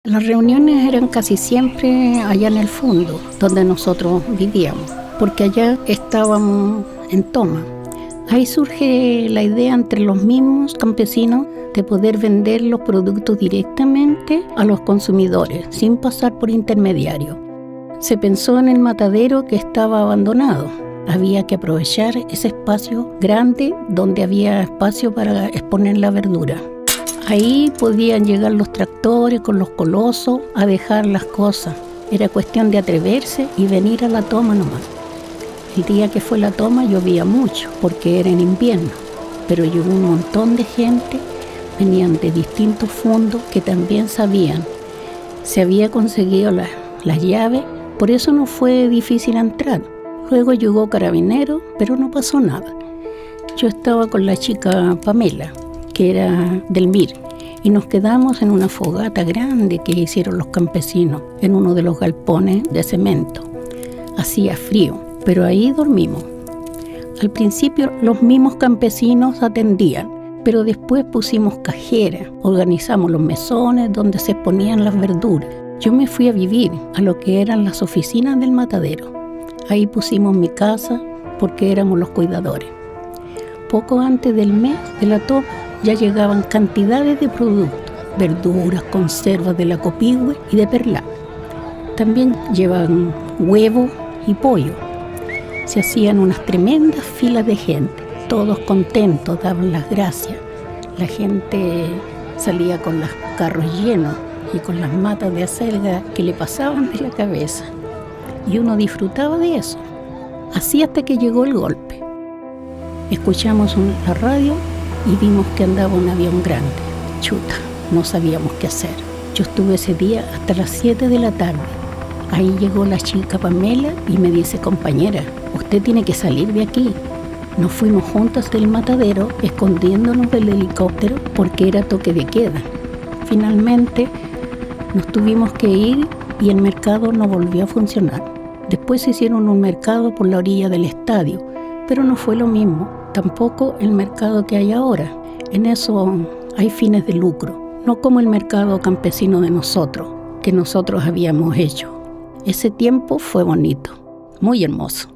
Las reuniones eran casi siempre allá en el fondo, donde nosotros vivíamos, porque allá estábamos en toma. Ahí surge la idea entre los mismos campesinos de poder vender los productos directamente a los consumidores, sin pasar por intermediarios. Se pensó en el matadero que estaba abandonado. Había que aprovechar ese espacio grande donde había espacio para exponer la verdura. Ahí podían llegar los tractores con los colosos a dejar las cosas. Era cuestión de atreverse y venir a la toma nomás. El día que fue la toma llovía mucho porque era en invierno, pero llegó un montón de gente, venían de distintos fondos que también sabían. Se había conseguido las llaves, por eso no fue difícil entrar. Luego llegó Carabinero, pero no pasó nada. Yo estaba con la chica Pamela, que era del MIR, y nos quedamos en una fogata grande que hicieron los campesinos en uno de los galpones de cemento. Hacía frío, pero ahí dormimos. Al principio los mismos campesinos atendían, pero después pusimos cajeras, organizamos los mesones donde se ponían las verduras. Yo me fui a vivir a lo que eran las oficinas del matadero. Ahí pusimos mi casa porque éramos los cuidadores. Poco antes del mes de la toma ya llegaban cantidades de productos, verduras, conservas de la Copihue y de Perlá. También llevaban huevos y pollo. Se hacían unas tremendas filas de gente, todos contentos, daban las gracias. La gente salía con los carros llenos y con las matas de acelga que le pasaban de la cabeza. Y uno disfrutaba de eso. Así hasta que llegó el golpe. Escuchamos la radio y vimos que andaba un avión grande. Chuta, no sabíamos qué hacer. Yo estuve ese día hasta las 7 de la tarde. Ahí llegó la chica Pamela y me dice: compañera, usted tiene que salir de aquí. Nos fuimos juntas del matadero, escondiéndonos del helicóptero porque era toque de queda. Finalmente nos tuvimos que ir y el mercado no volvió a funcionar. Después hicieron un mercado por la orilla del estadio, pero no fue lo mismo. Tampoco el mercado que hay ahora. En eso hay fines de lucro, no como el mercado campesino de nosotros, que nosotros habíamos hecho. Ese tiempo fue bonito, muy hermoso.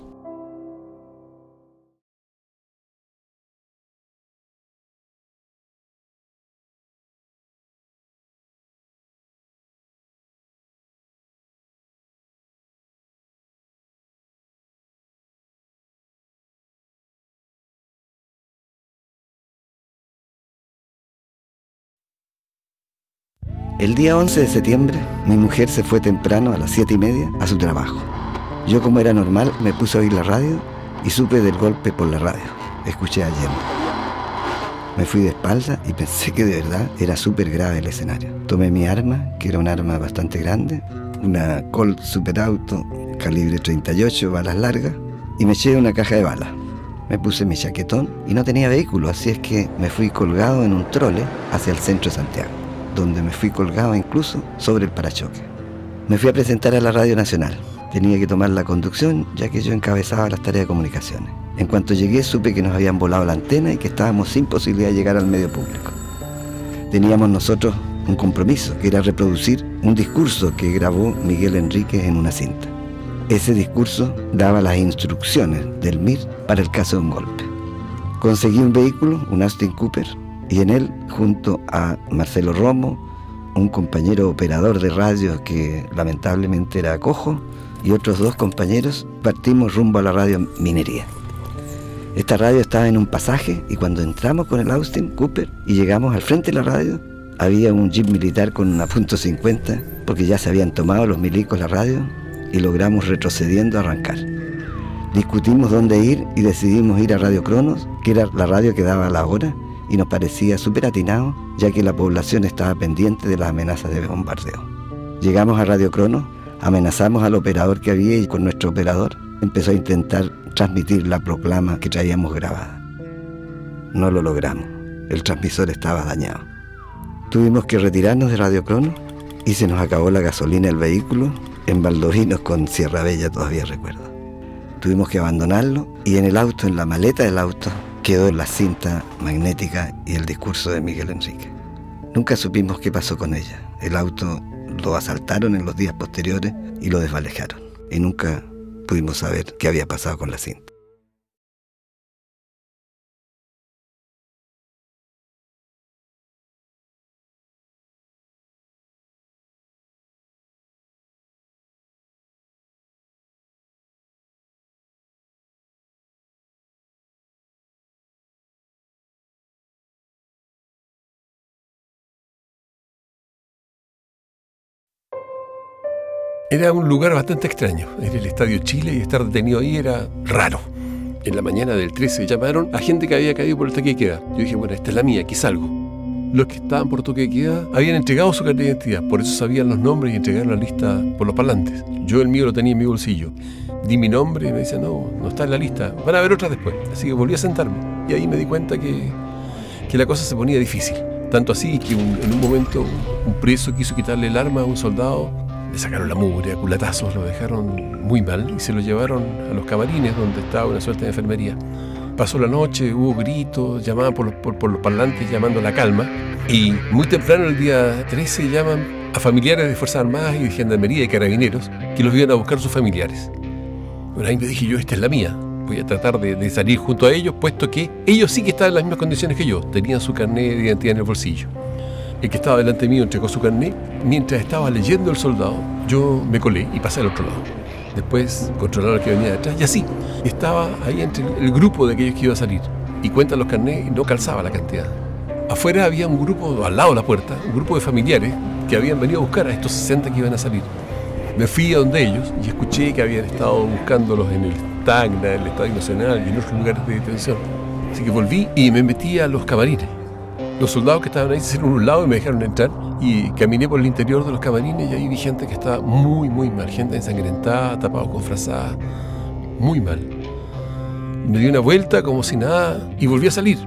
El día 11 de septiembre, mi mujer se fue temprano a las 7:30 a su trabajo. Yo, como era normal, me puse a oír la radio y supe del golpe por la radio. Escuché a Allende. Me fui de espalda y pensé que de verdad era súper grave el escenario. Tomé mi arma, que era un arma bastante grande, una Colt Superauto, calibre 38, balas largas, y me eché una caja de balas. Me puse mi chaquetón y no tenía vehículo, así es que me fui colgado en un trole hacia el centro de Santiago, donde me fui colgado incluso sobre el parachoque. Me fui a presentar a la Radio Nacional. Tenía que tomar la conducción, ya que yo encabezaba las tareas de comunicaciones. En cuanto llegué, supe que nos habían volado la antena y que estábamos sin posibilidad de llegar al medio público. Teníamos nosotros un compromiso, que era reproducir un discurso que grabó Miguel Enríquez en una cinta. Ese discurso daba las instrucciones del MIR para el caso de un golpe. Conseguí un vehículo, un Austin Cooper, y en él, junto a Marcelo Romo, un compañero operador de radio que lamentablemente era cojo, y otros 2 compañeros, partimos rumbo a la radio Minería. Esta radio estaba en un pasaje y cuando entramos con el Austin Cooper y llegamos al frente de la radio, había un jeep militar con una .50 porque ya se habían tomado los milicos la radio y logramos retrocediendo arrancar. Discutimos dónde ir y decidimos ir a Radio Cronos, que era la radio que daba la hora, y nos parecía súper atinado, ya que la población estaba pendiente de las amenazas de bombardeo. Llegamos a Radio Cronos, amenazamos al operador que había y con nuestro operador empezó a intentar transmitir la proclama que traíamos grabada. No lo logramos, el transmisor estaba dañado. Tuvimos que retirarnos de Radio Cronos y se nos acabó la gasolina del vehículo en Valdovinos con Sierra Bella, todavía recuerdo. Tuvimos que abandonarlo y en el auto, en la maleta del auto, quedó la cinta magnética y el discurso de Miguel Enríquez. Nunca supimos qué pasó con ella. El auto lo asaltaron en los días posteriores y lo desvalijaron. Y nunca pudimos saber qué había pasado con la cinta. Era un lugar bastante extraño, era el Estadio Chile y estar detenido ahí era raro. En la mañana del 13 llamaron a gente que había caído por el toque de queda. Yo dije, bueno, esta es la mía, aquí salgo. Los que estaban por toque de queda habían entregado su carnet de identidad, por eso sabían los nombres y entregaron la lista por los parlantes. Yo el mío lo tenía en mi bolsillo. Di mi nombre y me dice, no está en la lista, van a ver otras después. Así que volví a sentarme y ahí me di cuenta que la cosa se ponía difícil. Tanto así que en un momento un preso quiso quitarle el arma a un soldado. Le sacaron la mugre a culatazos, lo dejaron muy mal y se lo llevaron a los camarines donde estaba una suerte de enfermería. Pasó la noche, hubo gritos, llamaban por los parlantes llamando a la calma y muy temprano el día 13 llaman a familiares de Fuerzas Armadas y de Gendarmería y Carabineros que los iban a buscar sus familiares. Bueno, ahí me dije yo, esta es la mía, voy a tratar de salir junto a ellos, puesto que ellos sí que estaban en las mismas condiciones que yo, tenían su carnet de identidad en el bolsillo. El que estaba delante mío entregó su carnet. Mientras estaba leyendo el soldado, yo me colé y pasé al otro lado. Después controlaron al que venía detrás y así. Estaba ahí entre el grupo de aquellos que iba a salir. Y cuentan los carnets y no calzaba la cantidad. Afuera había un grupo, al lado de la puerta, un grupo de familiares que habían venido a buscar a estos 60 que iban a salir. Me fui a donde ellos y escuché que habían estado buscándolos en el Tacna, en el Estadio Nacional y en otros lugares de detención. Así que volví y me metí a los camarines. Los soldados que estaban ahí se hicieron a un lado y me dejaron entrar y caminé por el interior de los camarines y ahí vi gente que estaba muy mal, gente ensangrentada, tapados con frazadas, muy mal. Me di una vuelta como si nada y volví a salir.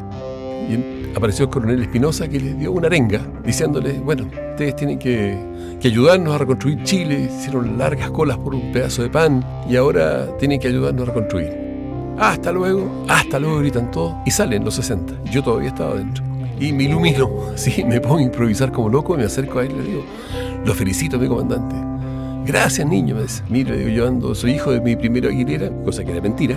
Y apareció el coronel Espinosa que les dio una arenga diciéndoles, bueno, ustedes tienen que ayudarnos a reconstruir Chile, hicieron largas colas por un pedazo de pan y ahora tienen que ayudarnos a reconstruir. Hasta luego, gritan todos y salen los 60. Yo todavía estaba adentro. Y me ilumino, sí, me pongo a improvisar como loco, me acerco a él y le digo, lo felicito, mi comandante. Gracias, niño, me dice. Mira, le digo, soy hijo de mi primera Aguilera, cosa que era mentira,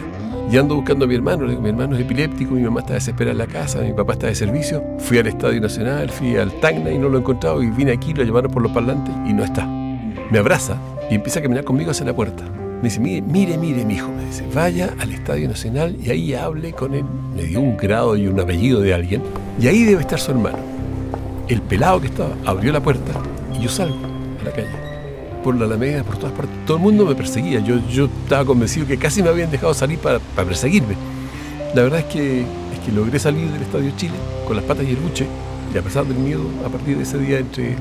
y ando buscando a mi hermano. Le digo, mi hermano es epiléptico, mi mamá está desesperada en la casa, mi papá está de servicio. Fui al Estadio Nacional, fui al Tacna y no lo he encontrado, y vine aquí, lo llamaron por los parlantes y no está. Me abraza y empieza a caminar conmigo hacia la puerta. Me dice, mire, mi hijo, me dice, vaya al Estadio Nacional y ahí hable con él. Me dio un grado y un apellido de alguien y ahí debe estar su hermano. El pelado que estaba abrió la puerta y yo salgo a la calle, por la Alameda, por todas partes. Todo el mundo me perseguía, yo estaba convencido que casi me habían dejado salir para perseguirme. La verdad es que logré salir del Estadio Chile con las patas y el buche y a pesar del miedo, a partir de ese día entré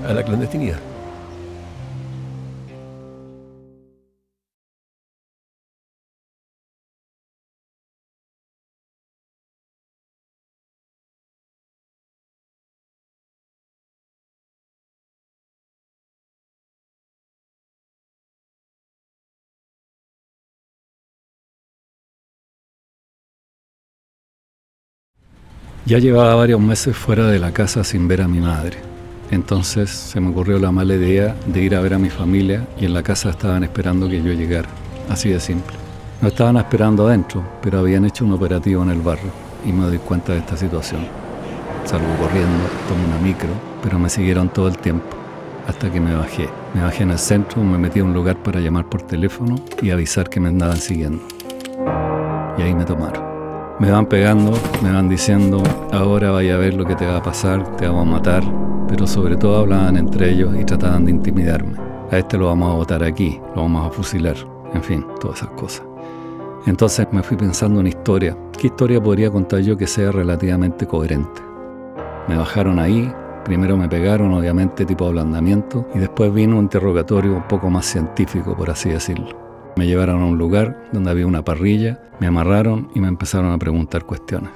a la clandestinidad. Ya llevaba varios meses fuera de la casa sin ver a mi madre. Entonces se me ocurrió la mala idea de ir a ver a mi familia y en la casa estaban esperando que yo llegara. Así de simple. No estaban esperando adentro, pero habían hecho un operativo en el barrio y me doy cuenta de esta situación. Salgo corriendo, tomé una micro, pero me siguieron todo el tiempo, hasta que me bajé. Me bajé en el centro, me metí a un lugar para llamar por teléfono y avisar que me andaban siguiendo. Y ahí me tomaron. Me van pegando, me van diciendo, ahora vaya a ver lo que te va a pasar, te vamos a matar, pero sobre todo hablaban entre ellos y trataban de intimidarme. A este lo vamos a botar aquí, lo vamos a fusilar, en fin, todas esas cosas. Entonces me fui pensando una historia. ¿Qué historia podría contar yo que sea relativamente coherente? Me bajaron ahí, primero me pegaron, obviamente, tipo ablandamiento, y después vino un interrogatorio un poco más científico, por así decirlo. Me llevaron a un lugar donde había una parrilla, me amarraron y me empezaron a preguntar cuestiones.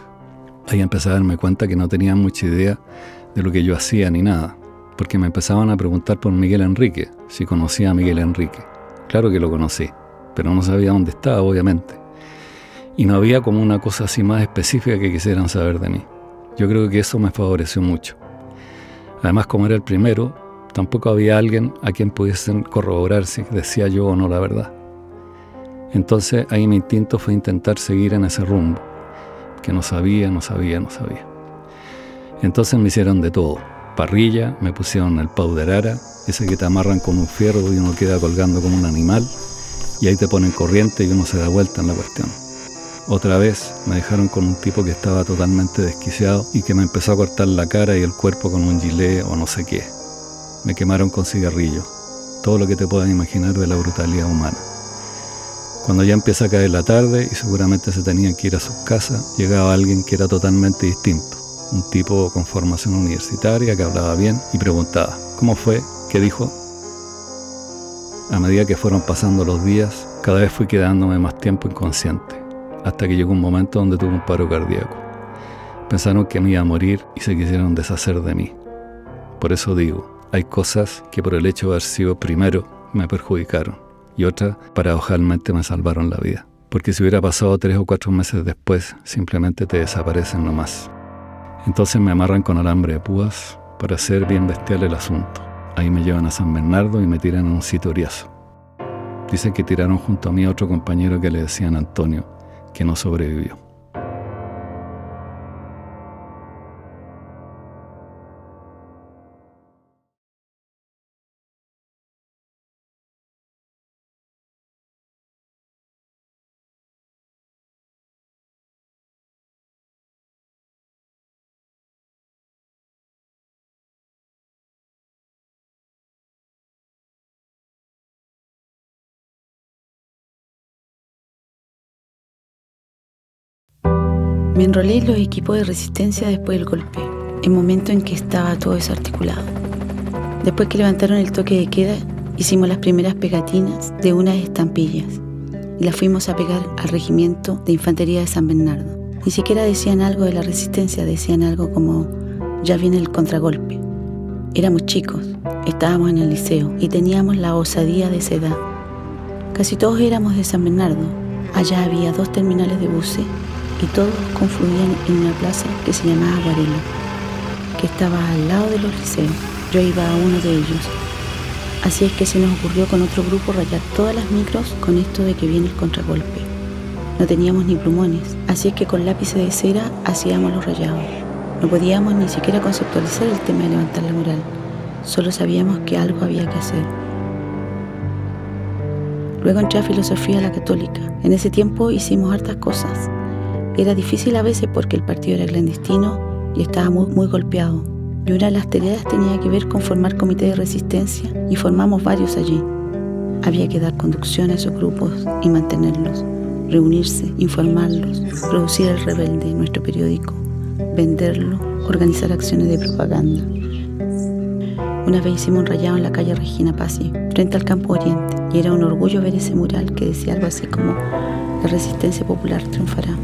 Ahí empecé a darme cuenta que no tenían mucha idea de lo que yo hacía ni nada, porque me empezaban a preguntar por Miguel Enrique, si conocía a Miguel Enrique. Claro que lo conocí, pero no sabía dónde estaba, obviamente. Y no había como una cosa así más específica que quisieran saber de mí. Yo creo que eso me favoreció mucho. Además, como era el primero, Tampoco había alguien a quien pudiesen corroborar si decía yo o no la verdad. Entonces ahí mi instinto fue intentar seguir en ese rumbo, que no sabía. Entonces me hicieron de todo. Parrilla, me pusieron el pauderara, ese que te amarran con un fierro y uno queda colgando como un animal, y ahí te ponen corriente y uno se da vuelta en la cuestión. Otra vez me dejaron con un tipo que estaba totalmente desquiciado y que me empezó a cortar la cara y el cuerpo con un gilet o no sé qué. Me quemaron con cigarrillos, todo lo que te puedas imaginar de la brutalidad humana. Cuando ya empieza a caer la tarde y seguramente se tenían que ir a sus casas, llegaba alguien que era totalmente distinto. Un tipo con formación universitaria que hablaba bien y preguntaba, ¿cómo fue? ¿Qué dijo? A medida que fueron pasando los días, cada vez fui quedándome más tiempo inconsciente, hasta que llegó un momento donde tuve un paro cardíaco. Pensaron que me iba a morir y se quisieron deshacer de mí. Por eso digo, hay cosas que por el hecho de haber sido primero me perjudicaron y otras paradojalmente me salvaron la vida. Porque si hubiera pasado 3 o 4 meses después, simplemente te desaparecen nomás. Entonces me amarran con alambre de púas para hacer bien bestial el asunto. Ahí me llevan a San Bernardo y me tiran a un sitoriazo. Dicen que tiraron junto a mí a otro compañero que le decían Antonio, que no sobrevivió. Me enrolé en los equipos de resistencia después del golpe, el momento en que estaba todo desarticulado. Después que levantaron el toque de queda, hicimos las primeras pegatinas de unas estampillas y las fuimos a pegar al regimiento de infantería de San Bernardo. Ni siquiera decían algo de la resistencia, decían algo como ya viene el contragolpe. Éramos chicos, estábamos en el liceo y teníamos la osadía de esa edad. Casi todos éramos de San Bernardo. Allá había 2 terminales de buses y todos confluían en una plaza que se llamaba Varela, que estaba al lado de los liceos. Yo iba a uno de ellos. Así es que se nos ocurrió con otro grupo rayar todas las micros con esto de que viene el contragolpe. No teníamos ni plumones, así es que con lápices de cera hacíamos los rayados. No podíamos ni siquiera conceptualizar el tema de levantar la moral. Solo sabíamos que algo había que hacer. Luego entré a filosofía a la católica. En ese tiempo hicimos hartas cosas. Era difícil a veces porque el partido era clandestino y estaba muy golpeado. Y una de las tareas tenía que ver con formar comité de resistencia y formamos varios allí. Había que dar conducción a esos grupos y mantenerlos, reunirse, informarlos, producir El Rebelde, nuestro periódico, venderlo, organizar acciones de propaganda. Una vez hicimos un rayado en la calle Regina Pasi, frente al Campo Oriente, y era un orgullo ver ese mural que decía algo así como la resistencia popular triunfará.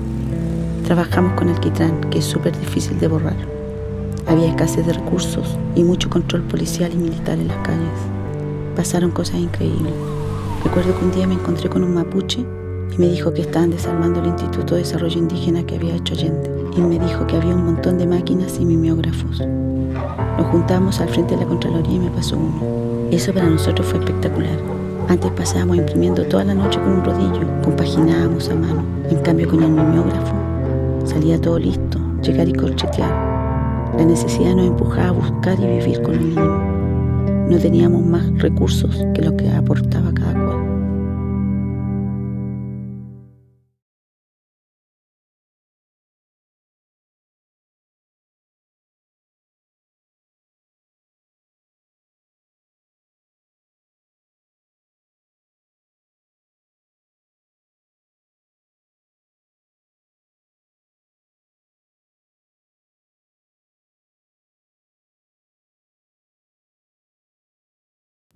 Trabajamos con alquitrán, que es súper difícil de borrar. Había escasez de recursos y mucho control policial y militar en las calles. Pasaron cosas increíbles. Recuerdo que un día me encontré con un mapuche y me dijo que estaban desarmando el Instituto de Desarrollo Indígena que había hecho Allende. Y me dijo que había un montón de máquinas y mimeógrafos. Nos juntamos al frente de la Contraloría y me pasó uno. Eso para nosotros fue espectacular. Antes pasábamos imprimiendo toda la noche con un rodillo, compaginábamos a mano. En cambio con el mimeógrafo salía todo listo, llegar y corchetear. La necesidad nos empujaba a buscar y vivir con lo mínimo. No teníamos más recursos que lo que aportaba cada cual.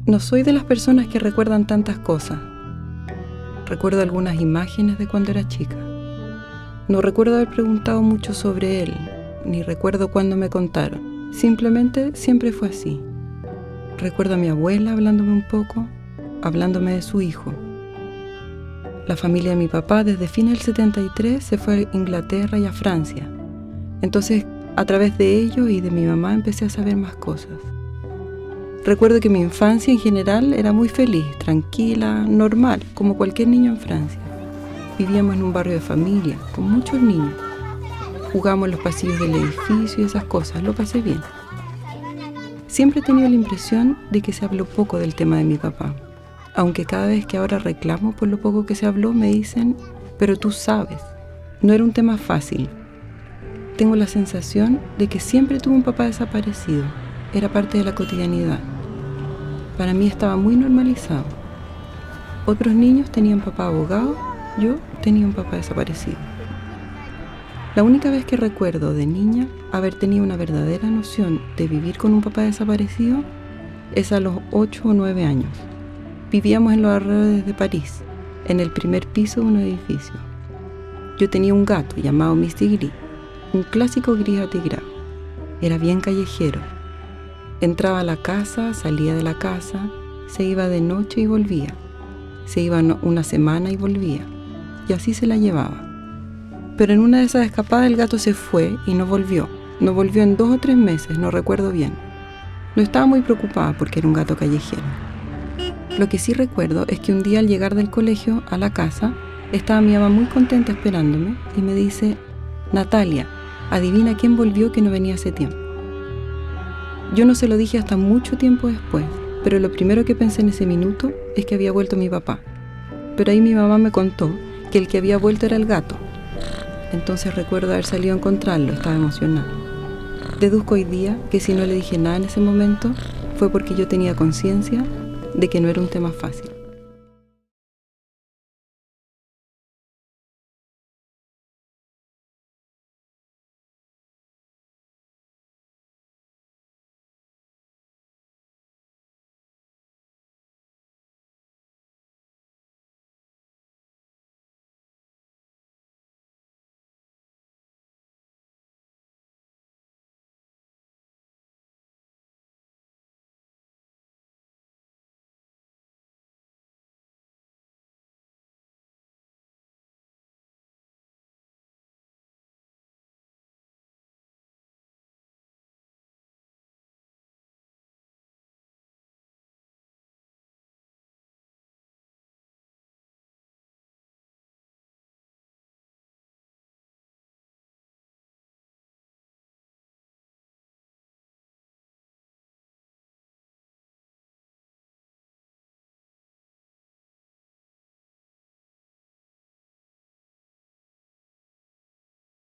No soy de las personas que recuerdan tantas cosas. Recuerdo algunas imágenes de cuando era chica. No recuerdo haber preguntado mucho sobre él, ni recuerdo cuándo me contaron. Simplemente siempre fue así. Recuerdo a mi abuela hablándome un poco, hablándome de su hijo. La familia de mi papá desde fines del 73 se fue a Inglaterra y a Francia. Entonces, a través de ellos y de mi mamá empecé a saber más cosas. Recuerdo que mi infancia en general era muy feliz, tranquila, normal, como cualquier niño en Francia. Vivíamos en un barrio de familia, con muchos niños. Jugamos en los pasillos del edificio y esas cosas, lo pasé bien. Siempre he tenido la impresión de que se habló poco del tema de mi papá, aunque cada vez que ahora reclamo por lo poco que se habló me dicen, pero tú sabes, no era un tema fácil. Tengo la sensación de que siempre tuve un papá desaparecido, era parte de la cotidianidad. Para mí estaba muy normalizado. Otros niños tenían papá abogado, yo tenía un papá desaparecido. La única vez que recuerdo de niña haber tenido una verdadera noción de vivir con un papá desaparecido es a los 8 o 9 años. Vivíamos en los alrededores de París, en el primer piso de un edificio. Yo tenía un gato llamado Misty Gris, un clásico gris atigrado. Era bien callejero. Entraba a la casa, salía de la casa, se iba de noche y volvía. Se iba una semana y volvía. Y así se la llevaba. Pero en una de esas escapadas el gato se fue y no volvió. No volvió en 2 o 3 meses, no recuerdo bien. No estaba muy preocupada porque era un gato callejero. Lo que sí recuerdo es que un día al llegar del colegio a la casa, estaba mi mamá muy contenta esperándome y me dice, Natalia, adivina quién volvió que no venía hace tiempo. Yo no se lo dije hasta mucho tiempo después, pero lo primero que pensé en ese minuto es que había vuelto mi papá. Pero ahí mi mamá me contó que el que había vuelto era el gato. Entonces recuerdo haber salido a encontrarlo, estaba emocionada. Deduzco hoy día que si no le dije nada en ese momento fue porque yo tenía conciencia de que no era un tema fácil.